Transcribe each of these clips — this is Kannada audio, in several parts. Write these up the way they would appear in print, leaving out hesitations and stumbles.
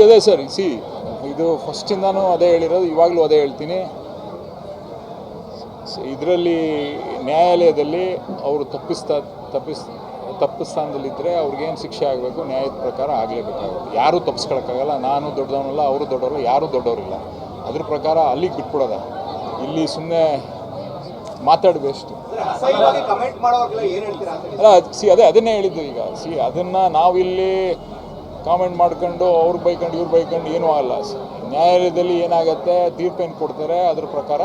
ಅದೇ ಸರ್ ಇದು ಫಸ್ಟಿಂದಾನು ಅದೇ ಹೇಳಿರೋದು, ಇವಾಗಲೂ ಅದೇ ಹೇಳ್ತೀನಿ. ಇದರಲ್ಲಿ ನ್ಯಾಯಾಲಯದಲ್ಲಿ ಅವರು ತಪ್ಪು ಸ್ಥಾನದಲ್ಲಿದ್ದರೆ ಅವ್ರಿಗೇನು ಶಿಕ್ಷೆ ಆಗಬೇಕು ನ್ಯಾಯದ ಪ್ರಕಾರ ಆಗಲೇಬೇಕಾಗುತ್ತೆ. ಯಾರೂ ತಪ್ಪಿಸ್ಕೊಳಕ್ಕಾಗಲ್ಲ. ನಾನು ದೊಡ್ಡವನಲ್ಲ, ಅವರು ದೊಡ್ಡವರು, ಯಾರೂ ದೊಡ್ಡವರಿಲ್ಲ. ಅದ್ರ ಪ್ರಕಾರ ಅಲ್ಲಿಗೆ ಬಿಟ್ಬಿಡೋದ. ಇಲ್ಲಿ ಸುಮ್ಮನೆ ಮಾತಾಡಬೇಷ್ಟು ಅಲ್ಲ. ಅದನ್ನೇ ಹೇಳಿದ್ದು. ಈಗ ಅದನ್ನು ನಾವಿಲ್ಲಿ ಕಾಮೆಂಟ್ ಮಾಡ್ಕೊಂಡು ಅವ್ರು ಬೈಕೊಂಡು ಇವ್ರು ಬೈಕೊಂಡು ಏನೂ ಆಗಲ್ಲ. ನ್ಯಾಯಾಲಯದಲ್ಲಿ ಏನಾಗುತ್ತೆ, ತೀರ್ಪೇನು ಕೊಡ್ತಾರೆ ಅದ್ರ ಪ್ರಕಾರ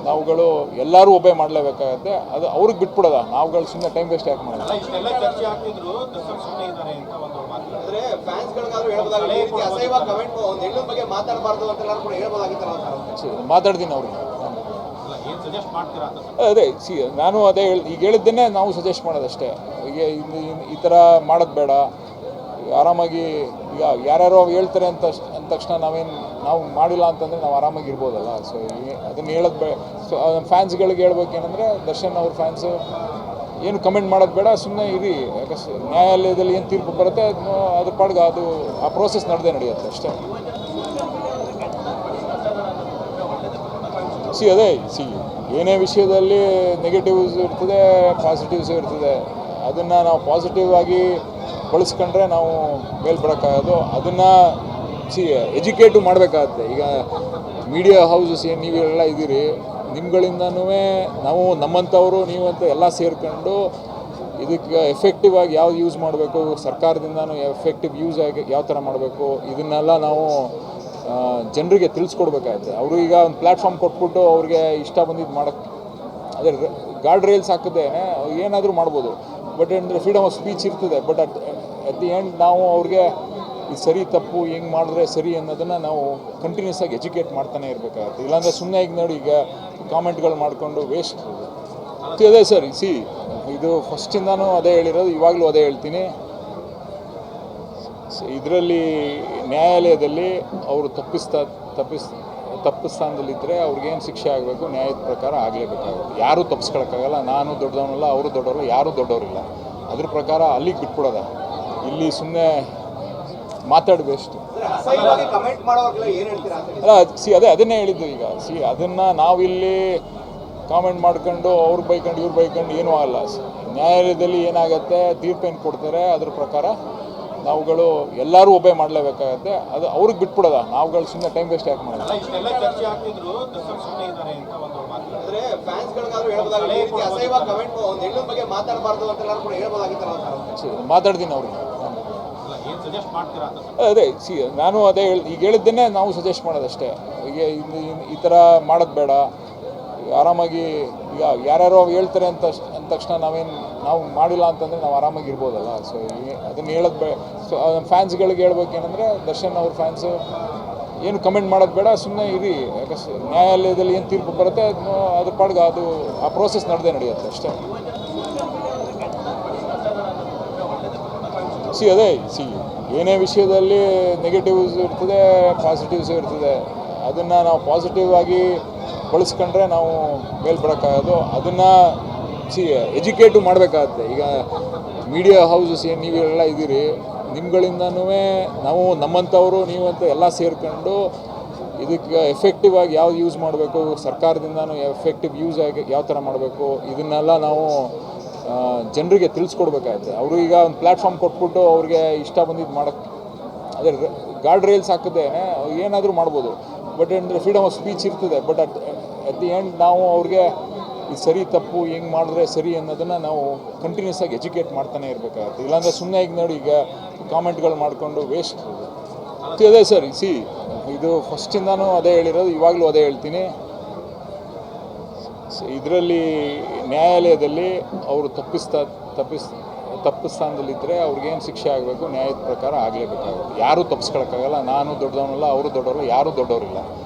ನಾವುಗಳು ಎಲ್ಲರೂ ಒಬ್ಬೇ ಮಾಡಲೇಬೇಕಾಗತ್ತೆ. ಅದು ಅವ್ರಿಗೆ ಬಿಟ್ಬಿಡೋದ. ನಾವುಗಳು ಸುಮ್ಮನೆ ಟೈಮ್ ವೇಸ್ಟ್ ಯಾಕೆ ಮಾಡೋದು. ಮಾತಾಡ್ತೀನಿ ಅವ್ರಿಗೆ. ಅದೇ ನಾನು ಈಗ ಹೇಳಿದ್ದನ್ನೇ ನಾವು ಸಜೆಸ್ಟ್ ಮಾಡೋದಷ್ಟೇ. ಈಗ ಈ ಥರ ಮಾಡೋದು ಬೇಡ. ಆರಾಮಾಗಿ ಈಗ ಯಾರ್ಯಾರೋ ಹೇಳ್ತಾರೆ ಅಂದ ತಕ್ಷಣ ನಾವು ಮಾಡಿಲ್ಲ ಅಂತಂದರೆ ನಾವು ಆರಾಮಾಗಿ ಇರ್ಬೋದಲ್ಲ. ಸೊ ಅದನ್ನು ಹೇಳೋದು ಬೇಡ. ಸೊ ಫ್ಯಾನ್ಸ್ಗಳಿಗೆ ಹೇಳ್ಬೇಕೇನೆಂದರೆ, ದರ್ಶನ್ ಅವ್ರ ಫ್ಯಾನ್ಸು ಏನು ಕಮೆಂಟ್ ಮಾಡೋದು ಬೇಡ, ಸುಮ್ಮನೆ ಇರಿ. ಯಾಕಂದ್ರೆ ನ್ಯಾಯಾಲಯದಲ್ಲಿ ಏನು ತೀರ್ಪು ಬರುತ್ತೆ ಅದ್ರ ಪಾಡ್ಗೆ ಅದು ಆ ಪ್ರೋಸೆಸ್ ನಡೆಯುತ್ತೆ ಅಷ್ಟೇ. ಏನೇ ವಿಷಯದಲ್ಲಿ ನೆಗೆಟಿವ್ಸ್ ಇರ್ತದೆ, ಪಾಸಿಟಿವ್ಸ್ ಇರ್ತದೆ. ಅದನ್ನು ನಾವು ಪಾಸಿಟಿವ್ ಆಗಿ ಬಳಸ್ಕೊಂಡ್ರೆ ನಾವು ಮೇಲ್ ಬರೋಕ್ಕಾಗೋದು. ಅದನ್ನು ಎಜುಕೇಟು ಮಾಡಬೇಕಾಗತ್ತೆ. ಈಗ ಮೀಡಿಯಾ ಹೌಸಸ್ ಏನು ನೀವೆಲ್ಲ ಇದ್ದೀರಿ, ನಿಮ್ಗಳಿಂದನೂ ನಾವು ನಮ್ಮಂಥವರು ನೀವಂತ ಎಲ್ಲ ಸೇರ್ಕೊಂಡು ಇದಕ್ಕೆ ಎಫೆಕ್ಟಿವ್ ಆಗಿ ಯಾವ್ದು ಯೂಸ್ ಮಾಡಬೇಕು, ಸರ್ಕಾರದಿಂದನೂ ಎಫೆಕ್ಟಿವ್ ಯೂಸ್ ಆಗಿ ಯಾವ ಥರ ಮಾಡಬೇಕು, ಇದನ್ನೆಲ್ಲ ನಾವು ಜನರಿಗೆ ತಿಳಿಸ್ಕೊಡ್ಬೇಕಾಗತ್ತೆ. ಅವರು ಈಗ ಒಂದು ಪ್ಲ್ಯಾಟ್ಫಾರ್ಮ್ ಕೊಟ್ಬಿಟ್ಟು ಅವ್ರಿಗೆ ಇಷ್ಟ ಬಂದಿದ್ದು ಮಾಡೋಕ್ಕೆ, ಅದೇ ಗಾರ್ಡ್ ರೈಲ್ಸ್ ಹಾಕಿದ್ರೆ ಏನಾದರೂ ಮಾಡ್ಬೋದು. ಬಟ್ ಅಂದರೆ ಫ್ರೀಡಮ್ ಆಫ್ ಸ್ಪೀಚ್ ಇರ್ತದೆ. ಬಟ್ ಅಟ್ ದಿ ಎಂಡ್ ನಾವು ಅವ್ರಿಗೆ ಇದು ಸರಿ ತಪ್ಪು ಹೆಂಗೆ ಮಾಡಿದ್ರೆ ಸರಿ ಅನ್ನೋದನ್ನು ನಾವು ಕಂಟಿನ್ಯೂಸ್ ಆಗಿ ಎಜುಕೇಟ್ ಮಾಡ್ತಾನೆ ಇರಬೇಕಾಗತ್ತೆ. ಇಲ್ಲಾಂದರೆ ಸುಮ್ಮನೆ ಈಗ ನೋಡಿ, ಈಗ ಕಾಮೆಂಟ್ಗಳು ಮಾಡಿಕೊಂಡು ವೇಸ್ಟ್. ಅದೇ ಸರ್ ಇದು ಫಸ್ಟಿಂದಾನು ಅದೇ ಹೇಳಿರೋದು, ಇವಾಗಲೂ ಅದೇ ಹೇಳ್ತೀನಿ. ಇದರಲ್ಲಿ ನ್ಯಾಯಾಲಯದಲ್ಲಿ ಅವರು ತಪ್ಪು ಸ್ಥಾನದಲ್ಲಿದ್ದರೆ ಅವ್ರಿಗೇನು ಶಿಕ್ಷೆ ಆಗಬೇಕು ನ್ಯಾಯದ ಪ್ರಕಾರ ಆಗಲೇಬೇಕಾಗುತ್ತೆ. ಯಾರೂ ತಪ್ಪಿಸ್ಕೊಳಕ್ಕಾಗಲ್ಲ. ನಾನು ದೊಡ್ಡವನಲ್ಲ, ಅವರು ದೊಡ್ಡವರು, ಯಾರೂ ದೊಡ್ಡವರಿಲ್ಲ. ಅದ್ರ ಪ್ರಕಾರ ಅಲ್ಲಿಗೆ ಬಿಟ್ಬಿಡೋದ. ಇಲ್ಲಿ ಸುಮ್ಮನೆ ಮಾತಾಡಬೇಷ್ಟು ಅಲ್ಲ. ಅದನ್ನೇ ಹೇಳಿದ್ದು. ಈಗ ಅದನ್ನು ನಾವಿಲ್ಲಿ ಕಾಮೆಂಟ್ ಮಾಡ್ಕೊಂಡು ಅವ್ರು ಬೈಕೊಂಡು ಇವ್ರು ಬೈಕೊಂಡು ಏನೂ ಆಗಲ್ಲ. ನ್ಯಾಯಾಲಯದಲ್ಲಿ ಏನಾಗುತ್ತೆ, ತೀರ್ಪೇನು ಕೊಡ್ತಾರೆ ಅದ್ರ ಪ್ರಕಾರ ನಾವುಗಳು ಎಲ್ಲರೂ ಒಬ್ಬೇ ಮಾಡಲೇಬೇಕಾಗತ್ತೆ. ಅದು ಅವ್ರಿಗೆ ಬಿಟ್ಬಿಡೋದ. ನಾವುಗಳು ಸುಮ್ಮನೆ ಟೈಮ್ ವೇಸ್ಟ್ ಯಾಕೆ ಮಾಡೋದು. ಮಾತಾಡ್ತೀನಿ ಅವ್ರಿಗೆ. ಅದೇ ನಾನು ಈಗ ಹೇಳಿದ್ದನ್ನೇ ನಾವು ಸಜೆಸ್ಟ್ ಮಾಡೋದಷ್ಟೇ. ಈಗ ಈ ಥರ ಮಾಡೋದು ಬೇಡ. ಆರಾಮಾಗಿ ಈಗ ಯಾರ್ಯಾರೋ ಹೇಳ್ತಾರೆ ಅಂದ ತಕ್ಷಣ ನಾವು ಮಾಡಿಲ್ಲ ಅಂತಂದರೆ ನಾವು ಆರಾಮಾಗಿ ಇರ್ಬೋದಲ್ಲ. ಸೊ ಅದನ್ನು ಹೇಳೋದು ಬೇಡ. ಸೊ ಫ್ಯಾನ್ಸ್ಗಳಿಗೆ ಹೇಳ್ಬೇಕೇನೆಂದರೆ, ದರ್ಶನ್ ಅವ್ರ ಫ್ಯಾನ್ಸು ಏನು ಕಮೆಂಟ್ ಮಾಡೋದು ಬೇಡ, ಸುಮ್ಮನೆ ಇರಿ. ಯಾಕಂದ್ರೆ ನ್ಯಾಯಾಲಯದಲ್ಲಿ ಏನು ತೀರ್ಪು ಬರುತ್ತೆ ಅದ್ರ ಪಾಡ್ಗೆ ಅದು ಆ ಪ್ರೋಸೆಸ್ ನಡೆಯುತ್ತೆ ಅಷ್ಟೇ. ಅದೇ ಏನೇ ವಿಷಯದಲ್ಲಿ ನೆಗೆಟಿವ್ಸ್ ಇರ್ತದೆ, ಪಾಸಿಟಿವ್ಸ್ ಇರ್ತದೆ. ಅದನ್ನು ನಾವು ಪಾಸಿಟಿವ್ ಆಗಿ ಬಳಸ್ಕೊಂಡ್ರೆ ನಾವು ಮೇಲ್ ಬರೋಕ್ಕಾಗೋದು. ಅದನ್ನು ಎಜುಕೇಟು ಮಾಡಬೇಕಾಗತ್ತೆ. ಈಗ ಮೀಡಿಯಾ ಹೌಸಸ್ ಏನು ನೀವೆಲ್ಲ ಇದ್ದೀರಿ, ನಿಮ್ಗಳಿಂದನೂ ನಾವು ನಮ್ಮಂಥವರು ನೀವಂತ ಎಲ್ಲ ಸೇರ್ಕೊಂಡು ಇದಕ್ಕೆ ಎಫೆಕ್ಟಿವ್ ಆಗಿ ಯಾವ್ದು ಯೂಸ್ ಮಾಡಬೇಕು, ಸರ್ಕಾರದಿಂದನೂ ಎಫೆಕ್ಟಿವ್ ಯೂಸ್ ಆಗಿ ಯಾವ ಥರ ಮಾಡಬೇಕು, ಇದನ್ನೆಲ್ಲ ನಾವು ಜನರಿಗೆ ತಿಳಿಸ್ಕೊಡ್ಬೇಕಾಗತ್ತೆ. ಅವರು ಈಗ ಒಂದು ಪ್ಲ್ಯಾಟ್ಫಾರ್ಮ್ ಕೊಟ್ಬಿಟ್ಟು ಅವ್ರಿಗೆ ಇಷ್ಟ ಬಂದಿದ್ದು ಮಾಡೋಕ್ಕೆ, ಅದೇ ಗಾರ್ಡ್ ರೈಲ್ಸ್ ಹಾಕಿದ್ರೆ ಏನಾದರೂ ಮಾಡ್ಬೋದು. ಬಟ್ ಅಂದರೆ ಫ್ರೀಡಮ್ ಆಫ್ ಸ್ಪೀಚ್ ಇರ್ತದೆ. ಬಟ್ ಅಟ್ ದಿ ಎಂಡ್ ನಾವು ಅವ್ರಿಗೆ ಇದು ಸರಿ ತಪ್ಪು ಹೆಂಗೆ ಮಾಡಿದ್ರೆ ಸರಿ ಅನ್ನೋದನ್ನು ನಾವು ಕಂಟಿನ್ಯೂಸ್ ಆಗಿ ಎಜುಕೇಟ್ ಮಾಡ್ತಾನೆ ಇರಬೇಕಾಗತ್ತೆ. ಇಲ್ಲಾಂದರೆ ಸುಮ್ಮನೆ ಈಗ ನೋಡಿ, ಈಗ ಕಾಮೆಂಟ್ಗಳು ಮಾಡಿಕೊಂಡು ವೇಸ್ಟ್. ಅದೇ ಸರ್ ಇದು ಫಸ್ಟಿಂದಾನು ಅದೇ ಹೇಳಿರೋದು, ಇವಾಗಲೂ ಅದೇ ಹೇಳ್ತೀನಿ. ಇದರಲ್ಲಿ ನ್ಯಾಯಾಲಯದಲ್ಲಿ ಅವರು ತಪ್ಪು ಸ್ಥಾನದಲ್ಲಿದ್ದರೆ ಅವ್ರಿಗೇನು ಶಿಕ್ಷೆ ಆಗಬೇಕು ನ್ಯಾಯದ ಪ್ರಕಾರ ಆಗಲೇಬೇಕಾಗುತ್ತೆ. ಯಾರೂ ತಪ್ಪಿಸ್ಕೊಳಕ್ಕಾಗಲ್ಲ. ನಾನು ದೊಡ್ಡವನಲ್ಲ, ಅವರು ದೊಡ್ಡವರು, ಯಾರೂ ದೊಡ್ಡವರಿಲ್ಲ.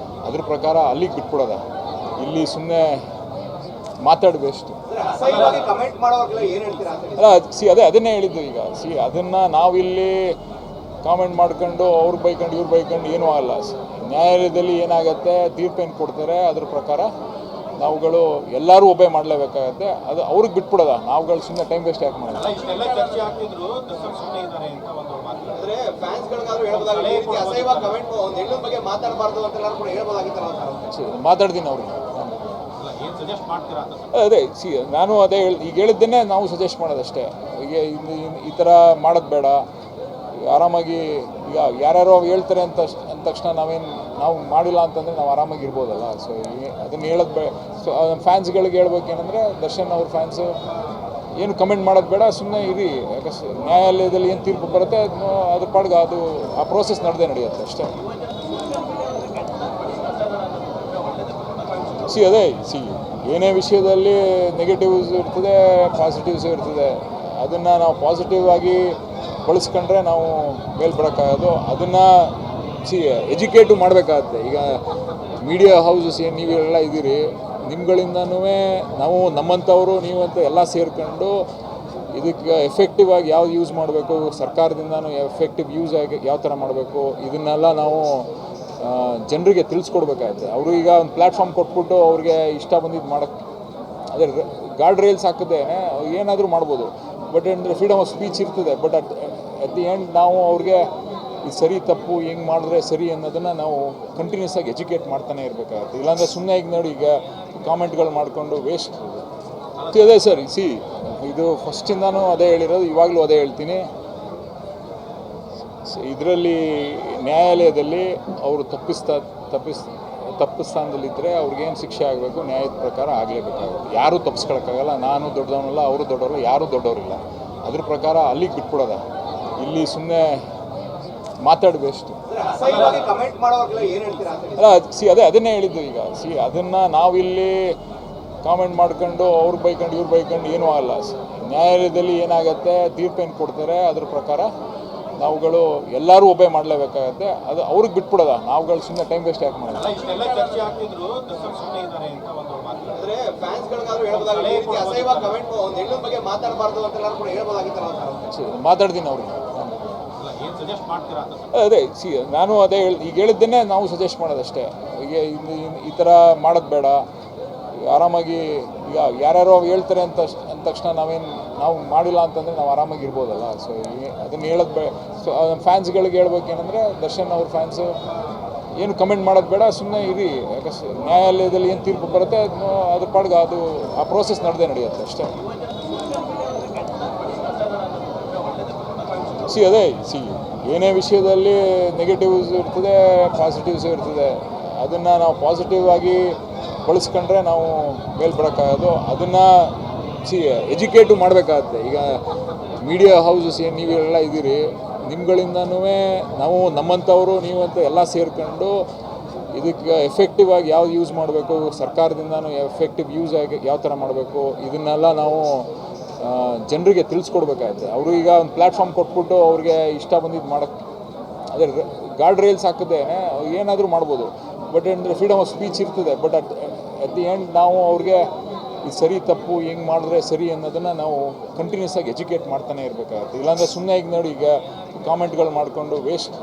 ಅದ್ರ ಪ್ರಕಾರ ಅಲ್ಲಿಗೆ ಬಿಟ್ಬಿಡೋದ. ಇಲ್ಲಿ ಸುಮ್ಮನೆ ಮಾತಾಡಬೇಷ್ಟು ಅಲ್ಲ. ಅದನ್ನೇ ಹೇಳಿದ್ದು. ಈಗ ಅದನ್ನು ನಾವಿಲ್ಲಿ ಕಾಮೆಂಟ್ ಮಾಡ್ಕೊಂಡು ಅವ್ರು ಬೈಕೊಂಡು ಇವ್ರು ಬೈಕೊಂಡು ಏನೂ ಆಗಲ್ಲ. ನ್ಯಾಯಾಲಯದಲ್ಲಿ ಏನಾಗುತ್ತೆ, ತೀರ್ಪೇನು ಕೊಡ್ತಾರೆ ಅದ್ರ ಪ್ರಕಾರ ನಾವುಗಳು ಎಲ್ಲರೂ ಒಬ್ಬೇ ಮಾಡಲೇಬೇಕಾಗತ್ತೆ. ಅದು ಅವ್ರಿಗೆ ಬಿಟ್ಬಿಡೋದ, ನಾವುಗಳು ಸುಮ್ಮನೆ ಟೈಮ್ ವೇಸ್ಟ್ ಯಾಕೆ ಮಾಡೋದು? ಇಷ್ಟೆಲ್ಲ ಚರ್ಚೆ ಆಗ್ತಿದ್ರು ದರ್ಶನ್ ಸುಮ್ಮನೆ ಇದ್ದಾರೆ ಅಂತ ಒಂದು ಮಾತು. ಅಂದ್ರೆ ಫ್ಯಾನ್ಸ್ಗಳಿಗಾದ್ರೂ ಹೇಳ್ಬೋದಾಗಿತ್ತು, ಈ ರೀತಿ ಅಸಹ್ಯ ಕಮೆಂಟ್ ಒಂದು ಹೆಣ್ಣು ಬಗ್ಗೆ ಮಾತಾಡಬಾರ್ದು ಅಂತ ಎಲ್ಲರೂ ಕೂಡ ಹೇಳ್ಬೋದಾಗಿತ್ತಲ್ಲ ಸರ್. ಮಾತಾಡ್ತೀನಿ ಅವ್ರಿಗೆ. ಏನು ಸಜೆಸ್ಟ್ ಮಾಡ್ತೀರಾ ಅಂತ? ಅದೇ ನಾನು ಅದೇ ಈಗ ಹೇಳಿದ್ದನ್ನೇ ನಾವು ಸಜೆಸ್ಟ್ ಮಾಡೋದಷ್ಟೇ. ಈಗ ಈ ಥರ ಮಾಡೋದು ಬೇಡ, ಆರಾಮಾಗಿ ಈಗ ಯಾರ್ಯಾರೋ ಹೇಳ್ತಾರೆ ಅಂದ ತಕ್ಷಣ ನಾವು ಮಾಡಿಲ್ಲ ಅಂತಂದರೆ ನಾವು ಆರಾಮಾಗಿ ಇರ್ಬೋದಲ್ಲ. ಸೊ ಅದನ್ನು ಹೇಳೋದು ಬೇಡ. ಸೊ ಫ್ಯಾನ್ಸ್ಗಳಿಗೆ ಹೇಳ್ಬೇಕೇನೆಂದರೆ, ದರ್ಶನ್ ಅವ್ರ ಫ್ಯಾನ್ಸು ಏನು ಕಮೆಂಟ್ ಮಾಡೋದು ಬೇಡ, ಸುಮ್ಮನೆ ಇರಿ. ಯಾಕಂದ್ರೆ ನ್ಯಾಯಾಲಯದಲ್ಲಿ ಏನು ತೀರ್ಪು ಬರುತ್ತೆ ಅದ್ರ ಪಾಡ್ಗೆ ಅದು ಆ ಪ್ರೋಸೆಸ್ ನಡೆದೇ ನಡೆಯುತ್ತೆ ಅಷ್ಟೇ. ಅದೇ ಏನೇ ವಿಷಯದಲ್ಲಿ ನೆಗೆಟಿವ್ಸ್ ಇರ್ತದೆ, ಪಾಸಿಟಿವ್ಸ್ ಇರ್ತದೆ. ಅದನ್ನು ನಾವು ಪಾಸಿಟಿವ್ ಆಗಿ ಬಳಸ್ಕೊಂಡ್ರೆ ನಾವು ಮೇಲೆ ಬರೋಕ್ಕಾಗೋದು. ಅದನ್ನು ಎಜುಕೇಟು ಮಾಡಬೇಕಾಗತ್ತೆ. ಈಗ ಮೀಡಿಯಾ ಹೌಸಸ್ ಏನು ನೀವೆಲ್ಲ ಇದ್ದೀರಿ, ನಿಮ್ಗಳಿಂದನೂ ನಾವು ನಮ್ಮಂಥವರು ನೀವಂತ ಎಲ್ಲ ಸೇರ್ಕೊಂಡು ಇದಕ್ಕೆ ಎಫೆಕ್ಟಿವ್ ಆಗಿ ಯಾವ್ದು ಯೂಸ್ ಮಾಡಬೇಕು, ಸರ್ಕಾರದಿಂದನೂ ಎಫೆಕ್ಟಿವ್ ಯೂಸ್ ಆಗಿ ಯಾವ ಥರ ಮಾಡಬೇಕು, ಇದನ್ನೆಲ್ಲ ನಾವು ಜನರಿಗೆ ತಿಳಿಸ್ಕೊಡ್ಬೇಕಾಗುತ್ತೆ. ಅವರು ಈಗ ಒಂದು ಪ್ಲ್ಯಾಟ್ಫಾರ್ಮ್ ಕೊಟ್ಬಿಟ್ಟು ಅವ್ರಿಗೆ ಇಷ್ಟ ಬಂದಿದ್ದು ಮಾಡೋಕ್ಕೆ, ಅದೇ ಗಾರ್ಡ್ ರೈಲ್ಸ್ ಹಾಕಿದ್ರೆ ಏನಾದರೂ ಮಾಡ್ಬೋದು. ಬಟ್ ಅಂದರೆ ಫ್ರೀಡಮ್ ಆಫ್ ಸ್ಪೀಚ್ ಇರ್ತದೆ. ಬಟ್ ಅಟ್ ದಿ ಎಂಡ್ ನಾವು ಅವ್ರಿಗೆ ಇದು ಸರಿ ತಪ್ಪು ಹೆಂಗೆ ಮಾಡಿದ್ರೆ ಸರಿ ಅನ್ನೋದನ್ನು ನಾವು ಕಂಟಿನ್ಯೂಸ್ ಆಗಿ ಎಜುಕೇಟ್ ಮಾಡ್ತಾನೆ ಇರಬೇಕಾಗುತ್ತೆ. ಇಲ್ಲಾಂದರೆ ಸುಮ್ಮನೆ ಈಗ ನೋಡಿ, ಈಗ ಕಾಮೆಂಟ್ಗಳು ಮಾಡಿಕೊಂಡು ವೇಸ್ಟ್. ಅದೇ ಸರ್, ಇದು ಫಸ್ಟಿಂದನೂ ಅದೇ ಹೇಳಿರೋದು, ಇವಾಗಲೂ ಅದೇ ಹೇಳ್ತೀನಿ. ಇದರಲ್ಲಿ ನ್ಯಾಯಾಲಯದಲ್ಲಿ ಅವರು ತಪ್ಪಿಸ್ತಾನದಲ್ಲಿದ್ದರೆ ಅವ್ರಿಗೇನು ಶಿಕ್ಷೆ ಆಗಬೇಕು, ನ್ಯಾಯದ ಪ್ರಕಾರ ಆಗಲೇಬೇಕಾಗುತ್ತೆ. ಯಾರೂ ತಪ್ಪಿಸ್ಕೊಳಕ್ಕಾಗಲ್ಲ. ನಾನು ದೊಡ್ಡದವನಲ್ಲ, ಅವರು ದೊಡ್ಡವರು, ಯಾರೂ ದೊಡ್ಡವರಿಲ್ಲ. ಅದ್ರ ಪ್ರಕಾರ ಅಲ್ಲಿಗೆ ಬಿಟ್ಬಿಡೋದ. ಇಲ್ಲಿ ಸುಮ್ಮನೆ ಮಾತಾಡಬೇಷ್ಟು. ಅಲ್ಲ, ಅದನ್ನೇ ಹೇಳಿದ್ದು. ಈಗ ಅದನ್ನು ನಾವಿಲ್ಲಿ ಕಾಮೆಂಟ್ ಮಾಡ್ಕೊಂಡು ಅವ್ರು ಬೈಕೊಂಡು ಇವ್ರು ಬೈಕೊಂಡು ಏನೂ ಆಗಲ್ಲ. ನ್ಯಾಯಾಲಯದಲ್ಲಿ ಏನಾಗುತ್ತೆ, ತೀರ್ಪೇನು ಕೊಡ್ತಾರೆ ಅದ್ರ ಪ್ರಕಾರ ನಾವುಗಳು ಎಲ್ಲರೂ ಒಬ್ಬೇ ಮಾಡಲೇಬೇಕಾಗತ್ತೆ. ಅದು ಅವ್ರಿಗೆ ಬಿಟ್ಬಿಡೋದ, ನಾವುಗಳು ಸುಮ್ಮನೆ ಟೈಮ್ ವೇಸ್ಟ್ ಯಾಕೆ ಮಾಡೋದು? ಇಷ್ಟೆಲ್ಲ ಚರ್ಚೆ ಆಗ್ತಿದ್ರು ದರ್ಶನ್ ಸುಮ್ಮನೆ ಇದ್ದಾರೆ ಅಂತ ಒಂದು ಮಾತು. ಅಂದ್ರೆ ಫ್ಯಾನ್ಸ್ಗಳಿಗಾದ್ರೂ ಹೇಳ್ಬೋದಾಗಿತ್ತು, ಈ ರೀತಿ ಅಸಹ್ಯ ಕಮೆಂಟ್ ಒಂದು ಹೆಣ್ಣು ಬಗ್ಗೆ ಮಾತಾಡಬಾರ್ದು ಅಂತ ಎಲ್ಲರೂ ಕೂಡ ಹೇಳ್ಬೋದಾಗಿತ್ತಲ್ಲ ಸರ್. ಮಾತಾಡ್ತೀನಿ ಅವ್ರಿಗೆ. ಏನು ಸಜೆಸ್ಟ್ ಮಾಡ್ತೀರಾ ಅಂತ? ಅದೇ ನಾನು ಅದೇ ಈಗ ಹೇಳಿದ್ದನ್ನೇ ನಾವು ಸಜೆಸ್ಟ್ ಮಾಡೋದಷ್ಟೇ. ಈಗ ಈ ಥರ ಮಾಡೋದು ಬೇಡ, ಆರಾಮಾಗಿ ಈಗ ಯಾರ್ಯಾರೋ ಹೇಳ್ತಾರೆ ಅಂದ ತಕ್ಷಣ ನಾವು ಮಾಡಿಲ್ಲ ಅಂತಂದರೆ ನಾವು ಆರಾಮಾಗಿ ಇರ್ಬೋದಲ್ಲ. ಸೊ ಅದನ್ನು ಹೇಳೋದು ಬೇಡ. ಸೊ ಫ್ಯಾನ್ಸ್ಗಳಿಗೆ ಹೇಳ್ಬೇಕೇನೆಂದರೆ, ದರ್ಶನ್ ಅವ್ರ ಫ್ಯಾನ್ಸು ಏನು ಕಮೆಂಟ್ ಮಾಡೋದು ಬೇಡ, ಸುಮ್ಮನೆ ಇರಿ. ಯಾಕಂದ್ರೆ ನ್ಯಾಯಾಲಯದಲ್ಲಿ ಏನು ತೀರ್ಪು ಬರುತ್ತೆ ಅದ್ರ ಪಾಡ್ಗೆ ಅದು ಆ ಪ್ರೋಸೆಸ್ ನಡೆದೇ ನಡೆಯುತ್ತೆ ಅಷ್ಟೇ. ಅದೇ ಏನೇ ವಿಷಯದಲ್ಲಿ ನೆಗೆಟಿವ್ಸ್ ಇರ್ತದೆ, ಪಾಸಿಟಿವ್ಸ್ ಇರ್ತದೆ. ಅದನ್ನು ನಾವು ಪಾಸಿಟಿವ್ ಆಗಿ ಬಳಸ್ಕೊಂಡ್ರೆ ನಾವು ಮೇಲೆ ಬರೋಕ್ಕಾಗೋದು. ಅದನ್ನು ಎಜುಕೇಟು ಮಾಡಬೇಕಾಗತ್ತೆ. ಈಗ ಮೀಡಿಯಾ ಹೌಸಸ್ ಏನು ನೀವೆಲ್ಲ ಇದ್ದೀರಿ, ನಿಮ್ಗಳಿಂದನೂ ನಾವು ನಮ್ಮಂಥವರು ನೀವಂತ ಎಲ್ಲ ಸೇರ್ಕೊಂಡು ಇದಕ್ಕೆ ಎಫೆಕ್ಟಿವ್ ಆಗಿ ಯಾವ್ದು ಯೂಸ್ ಮಾಡಬೇಕು, ಸರ್ಕಾರದಿಂದನೂ ಎಫೆಕ್ಟಿವ್ ಯೂಸ್ ಆಗಿ ಯಾವ ಥರ ಮಾಡಬೇಕು, ಇದನ್ನೆಲ್ಲ ನಾವು ಜನರಿಗೆ ತಿಳಿಸ್ಕೊಡ್ಬೇಕಾಗುತ್ತೆ. ಅವರು ಈಗ ಒಂದು ಪ್ಲ್ಯಾಟ್ಫಾರ್ಮ್ ಕೊಟ್ಬಿಟ್ಟು ಅವ್ರಿಗೆ ಇಷ್ಟ ಬಂದಿದ್ದು ಮಾಡೋಕ್ಕೆ, ಅದೇ ಗಾರ್ಡ್ ರೈಲ್ಸ್ ಹಾಕಿದ್ರೆ ಏನಾದರೂ ಮಾಡ್ಬೋದು. ಬಟ್ ಅಂದರೆ ಫ್ರೀಡಮ್ ಆಫ್ ಸ್ಪೀಚ್ ಇರ್ತದೆ. ಬಟ್ ಅಟ್ ದಿ ಎಂಡ್ ನಾವು ಅವ್ರಿಗೆ ಇದು ಸರಿ ತಪ್ಪು ಹೆಂಗೆ ಮಾಡಿದ್ರೆ ಸರಿ ಅನ್ನೋದನ್ನು ನಾವು ಕಂಟಿನ್ಯೂಸ್ ಆಗಿ ಎಜುಕೇಟ್ ಮಾಡ್ತಾನೆ ಇರಬೇಕಾಗುತ್ತೆ. ಇಲ್ಲಾಂದರೆ ಸುಮ್ಮನೆ ಈಗ ನೋಡಿ, ಈಗ ಕಾಮೆಂಟ್ಗಳು ಮಾಡಿಕೊಂಡು ವೇಸ್ಟ್.